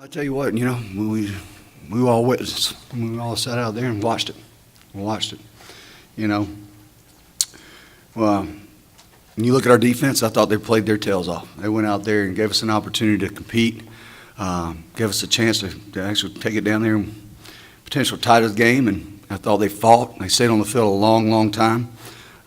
I tell you what, we all witnessed. We all sat out there and watched it. We watched it. You know, well, when you look at our defense, I thought they played their tails off. They went out there and gave us an opportunity to compete, gave us a chance to actually take it down there and potential tie the game. And I thought they fought. They stayed on the field a long, long time.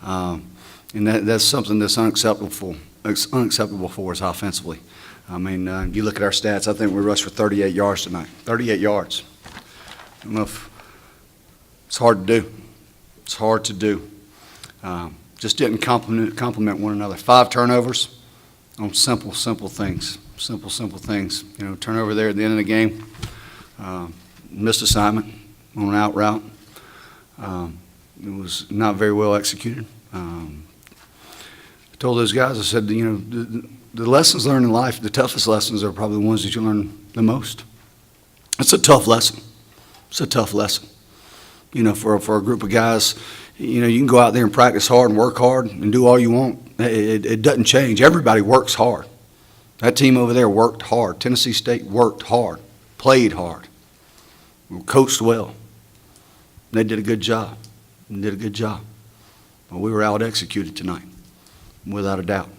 And that's something that's unacceptable for us offensively. I mean, you look at our stats, I think we rushed for 38 yards tonight. 38 yards. I don't know if it's hard to do. It's hard to do. Just didn't compliment one another. 5 turnovers on simple things. Simple things. You know, turnover there at the end of the game. Missed assignment on an out route. It was not very well executed. I told those guys, I said, you know, the lessons learned in life, the toughest lessons are probably the ones that you learn the most. It's a tough lesson. It's a tough lesson. You know, for a group of guys, you know, you can go out there and practice hard and work hard and do all you want. It doesn't change. Everybody works hard. That team over there worked hard. Tennessee State worked hard, played hard, coached well. They did a good job. But we were out-executed tonight, without a doubt.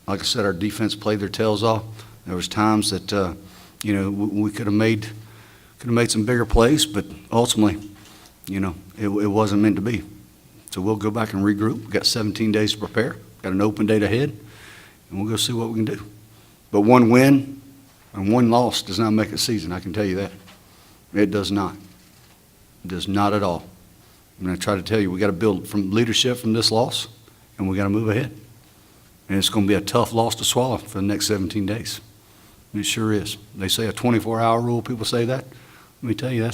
Like I said, our defense played their tails off. There was times that, you know, we could have made some bigger plays, but ultimately, you know, it wasn't meant to be. So we'll go back and regroup. We've got 17 days to prepare. Got an open date ahead, and we'll go see what we can do. But one win and one loss does not make a season, I can tell you that. It does not. It does not at all. I'm going to try to tell you, we got to build from leadership from this loss, and we got to move ahead. And it's going to be a tough loss to swallow for the next 17 days. And it sure is. They say a 24-hour rule. People say that. Let me tell you,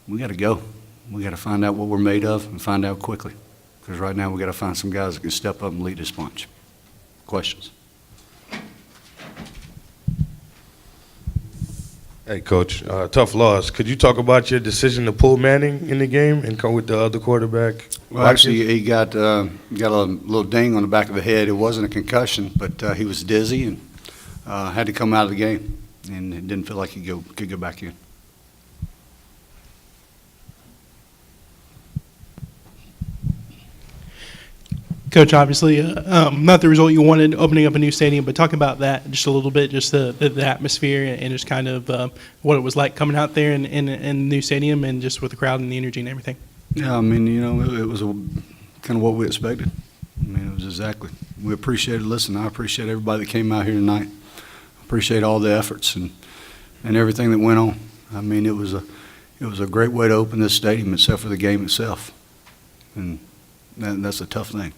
we got to go. We got to find out what we're made of and find out quickly. Because right now we got to find some guys that can step up and lead this bunch. Questions? Hey, Coach, tough loss. Could you talk about your decision to pull Manning in the game and come with the other quarterback? Well, actually, he got a little ding on the back of the head. It wasn't a concussion, but he was dizzy and had to come out of the game, and it didn't feel like he could go back in. Coach, obviously, not the result you wanted, opening up a new stadium, but talk about that just a little bit, just the atmosphere and just kind of what it was like coming out there in the new stadium and just with the crowd and the energy and everything. Yeah, I mean, you know, it was kind of what we expected. I mean, it was exactly. We appreciated listening. I appreciate everybody that came out here tonight. I appreciate all the efforts and everything that went on. I mean, it was a great way to open this stadium, except for the game itself, and that's a tough thing.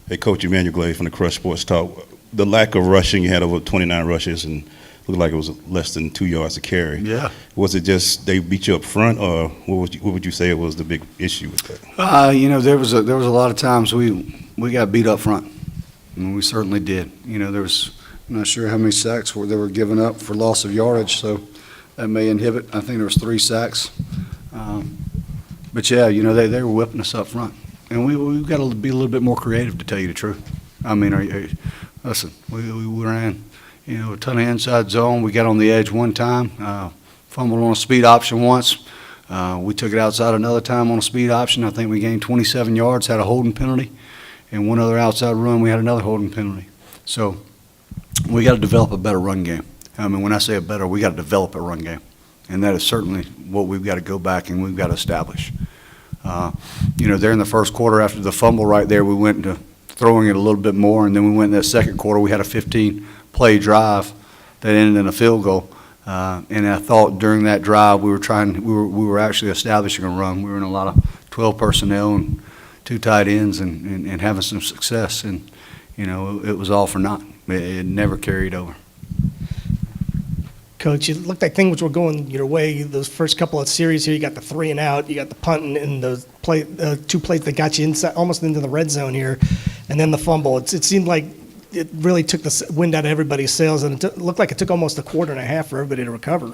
Hey, Coach Emmanuel from the Crush Sports Talk. The lack of rushing, you had over 29 rushes and looked like it was less than 2 yards to carry. Yeah. Was it just they beat you up front, or what would you say was the big issue with that? You know, there was a lot of times we got beat up front. I mean, we certainly did. You know, I'm not sure how many sacks they were given up for loss of yardage, so that may inhibit. I think there was 3 sacks. But yeah, you know, they were whipping us up front. And we've got to be a little bit more creative, to tell you the truth. I mean, listen, we ran, you know, a ton of inside zone. We got on the edge one time, fumbled on a speed option once. We took it outside another time on a speed option. I think we gained 27 yards, had a holding penalty, and one other outside run, we had another holding penalty. So we got to develop a better run game. I mean, when I say a better, we got to develop a run game. And that is certainly what we've got to go back and we've got to establish. You know, there in the first quarter after the fumble right there, we went into throwing it a little bit more, and then we went in that second quarter. We had a 15-play drive that ended in a field goal, and I thought during that drive we were actually establishing a run. We were in a lot of 12 personnel and 2 tight ends and having some success, and you know, it was all for naught. It never carried over. Coach, it looked like things were going your way. Those first couple of series here, you got the 3 and out, you got the punt and the 2 plays that got you inside, almost into the red zone here, and then the fumble. It seemed like it really took the wind out of everybody's sails, and it looked like it took almost a quarter and a half for everybody to recover.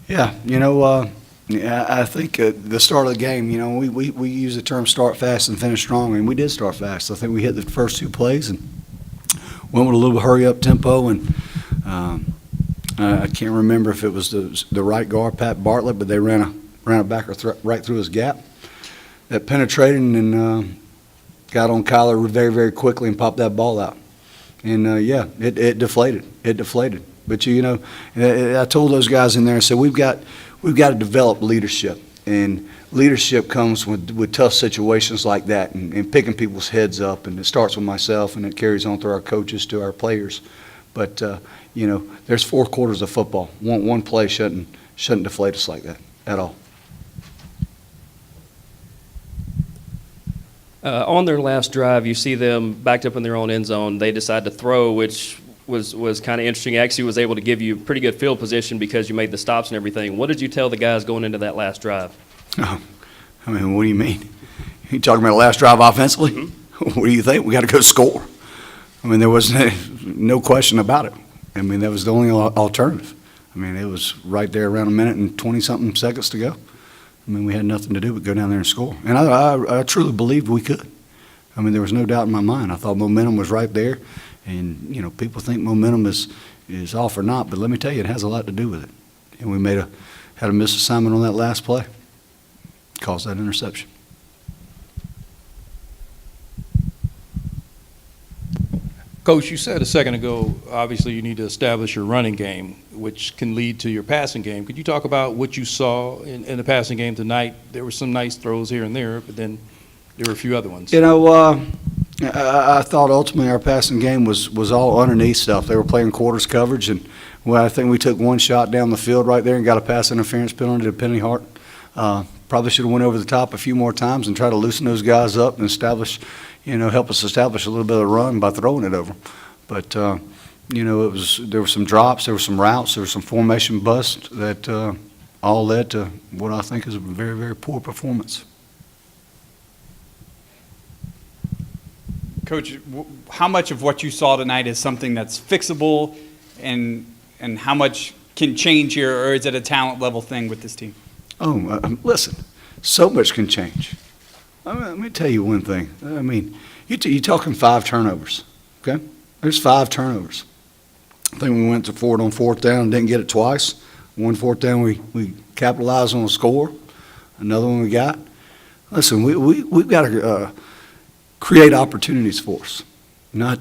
Yeah, you know, I think the start of the game, you know, we use the term start fast and finish strong, and we did start fast. I think we hit the first 2 plays and went with a little hurry-up tempo, and I can't remember if it was the right guard, Pat Bartlett, but they ran a backer right through his gap that penetrated and got on Kyler very, very quickly and popped that ball out. And, yeah, it deflated. It deflated. But, you know, I told those guys in there, I said, we've got to develop leadership. And leadership comes with tough situations like that and picking people's heads up. And it starts with myself, and it carries on through our coaches to our players. But, you know, there's 4 quarters of football. One play shouldn't deflate us like that at all. On their last drive, you see them backed up in their own end zone. They decide to throw, which was kind of interesting. Actually was able to give you pretty good field position because you made the stops and everything. What did you tell the guys going into that last drive? I mean, what do you mean? You talking about the last drive offensively? Mm-hmm. What do you think? We got to go score. I mean, there was no question about it. I mean, that was the only alternative. I mean, it was right there around 1 minute and 20-something seconds to go. I mean, we had nothing to do but go down there and score. And I truly believed we could. I mean, there was no doubt in my mind. I thought momentum was right there. And, you know, people think momentum is off or not, but let me tell you, it has a lot to do with it. And we had a misassignment on that last play. Caused that interception. Coach, you said a second ago, obviously you need to establish your running game, which can lead to your passing game. Could you talk about what you saw in the passing game tonight? There were some nice throws here and there, but then there were a few other ones. You know, I thought ultimately our passing game was all underneath stuff. They were playing quarters coverage, and well, I think we took one shot down the field right there and got a pass interference penalty to Penny Hart. Probably should have went over the top a few more times and tried to loosen those guys up and help us establish a little bit of a run by throwing it over. But, you know, there were some drops, there were some routes, there was some formation busts that all led to what I think is a very, very poor performance. Coach, how much of what you saw tonight is something that's fixable and how much can change here, or is it a talent level thing with this team? Oh, listen, so much can change. Let me tell you one thing. I mean, you're talking 5 turnovers, okay? There's 5 turnovers. I think we went for it on 4th down and didn't get it twice. 1 4th down, we capitalized on a score. Another one we got. Listen, we've got to create opportunities for us, not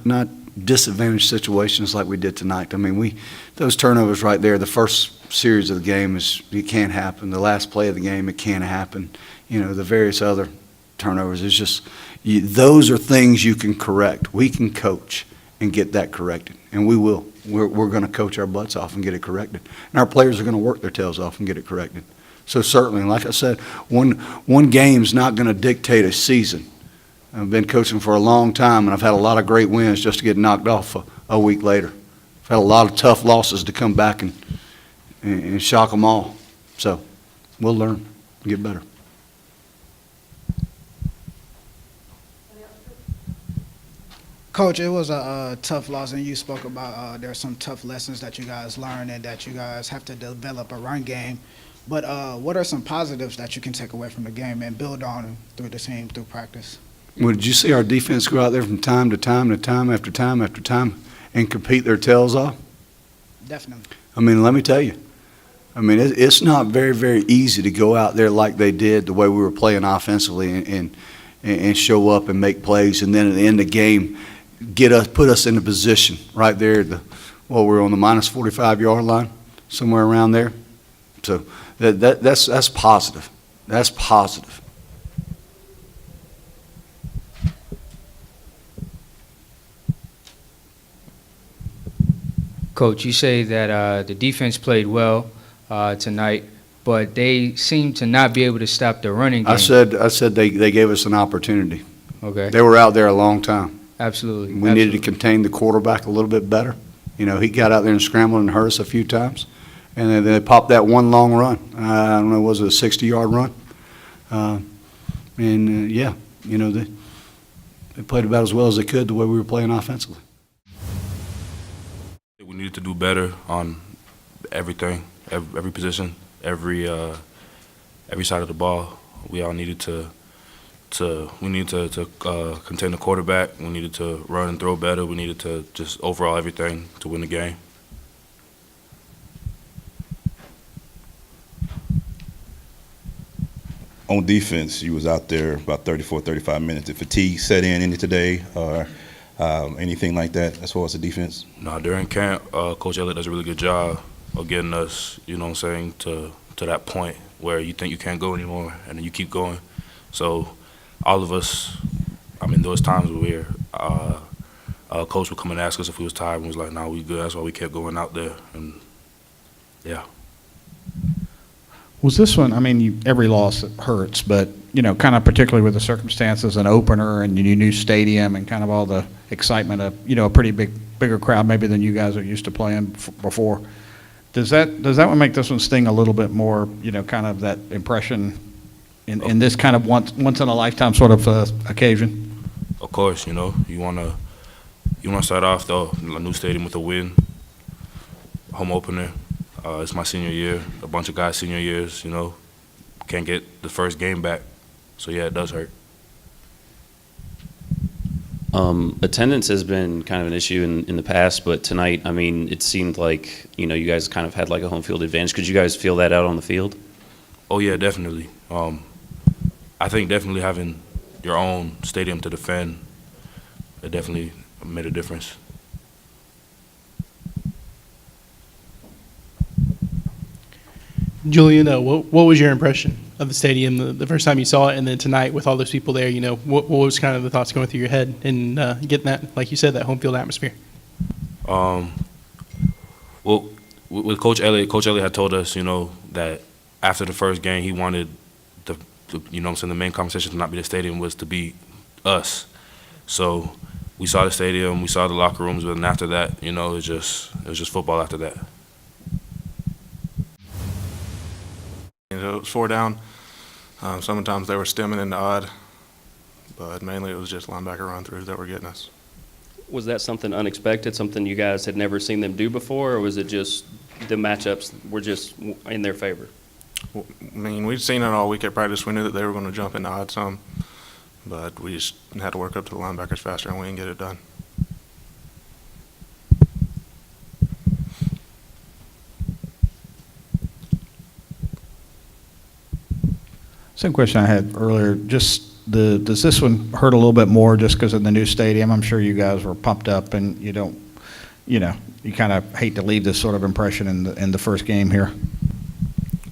disadvantaged situations like we did tonight. I mean, those turnovers right there, the first series of the game it can't happen. The last play of the game, it can't happen. You know, the various other turnovers. It's just those are things you can correct. We can coach and get that corrected, and we will. We're going to coach our butts off and get it corrected, and our players are going to work their tails off and get it corrected. So certainly, like I said, one game's not going to dictate a season. I've been coaching for a long time, and I've had a lot of great wins just to get knocked off a week later. I've had a lot of tough losses to come back and shock them all. So we'll learn, get better. Coach, it was a tough loss, and you spoke about there are some tough lessons that you guys learned and that you guys have to develop a run game. But what are some positives that you can take away from the game and build on through the team, through practice? Well, did you see our defense go out there from time to time to time after time after time and compete their tails off? Definitely. I mean, let me tell you. I mean, it's not very, very easy to go out there like they did, the way we were playing offensively and show up and make plays, and then at the end of the game put us in a position right there we're on the minus 45-yard line, somewhere around there. So that's positive. That's positive. Coach, you say that the defense played well tonight, but they seem to not be able to stop the running game. I said they gave us an opportunity. Okay. They were out there a long time. Absolutely. We needed to contain the quarterback a little bit better. You know, he got out there and scrambled and hurt us a few times. And then they popped that one long run. I don't know, was it a 60-yard run? Yeah, you know, they played about as well as they could the way we were playing offensively. We needed to do better on everything, every position, every side of the ball. We all needed to contain the quarterback. We needed to run and throw better. We needed to just overall everything to win the game. on defense, you was out there about 34, 35 minutes. Did fatigue set in any today or anything like that as far as the defense? No, during camp, Coach Elliott does a really good job of getting us, you know what I'm saying, to that point where you think you can't go anymore, and then you keep going. So all of us, I mean, there was times where Coach would come and ask us if we was tired, and we was like, "Nah, we good." That's why we kept going out there, and yeah. Was this one, I mean, every loss hurts, but, you know, kind of particularly with the circumstances, an opener and your new stadium and kind of all the excitement of, you know, a pretty bigger crowd maybe than you guys are used to playing before. Does that one make this one sting a little bit more, you know, kind of that impression in this kind of once in a lifetime sort of occasion? Of course, you know, you wanna start off a new stadium with a win, home opener. It's my senior year. A bunch of guys' senior years, you know, can't get the first game back. So yeah, it does hurt. Attendance has been kind of an issue in the past, but tonight, I mean, it seemed like, you know, you guys kind of had like a home field advantage. Could you guys feel that out on the field? Oh yeah, definitely. I think definitely having your own stadium to defend, it definitely made a difference. Julian, what was your impression of the stadium the first time you saw it, and then tonight with all those people there? You know, what was kind of the thoughts going through your head in getting that, like you said, that home field atmosphere? Well, with Coach Elliott had told us, you know, that after the first game, he wanted the you know what I'm saying, the main conversation to not be the stadium, was to be us. So we saw the stadium, we saw the locker rooms, but then after that, you know, it was just football after that. It was 4 down. Sometimes they were stemming into odd, but mainly it was just linebacker run-throughs that were getting us. Was that something unexpected, something you guys had never seen them do before, or was it just the matchups were just in their favor? I mean, we'd seen it all week at practice. We knew that they were going to jump into odd some, but we just had to work up to the linebackers faster, and we didn't get it done. Same question I had earlier. Just does this one hurt a little bit more just because of the new stadium? I'm sure you guys were pumped up, and you don't, you know, you kind of hate to leave this sort of impression in the first game here.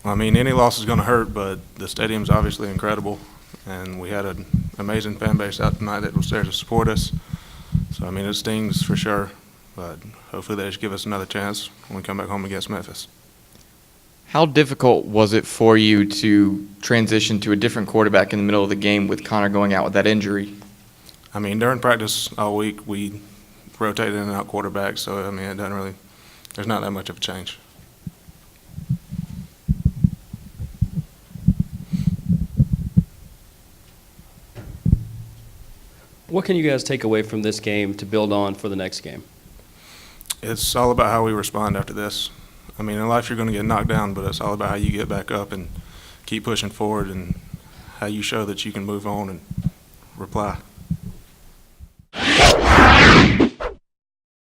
I mean, any loss is going to hurt, but the stadium's obviously incredible, and we had an amazing fan base out tonight that was there to support us. So, I mean, it stings for sure, but hopefully they just give us another chance when we come back home against Memphis. How difficult was it for you to transition to a different quarterback in the middle of the game with Connor going out with that injury? I mean, during practice all week, we rotated in and out quarterbacks, so, I mean, it doesn't really, there's not that much of a change. What can you guys take away from this game to build on for the next game? It's all about how we respond after this. I mean, in life you're going to get knocked down, but it's all about how you get back up and keep pushing forward and how you show that you can move on and reply.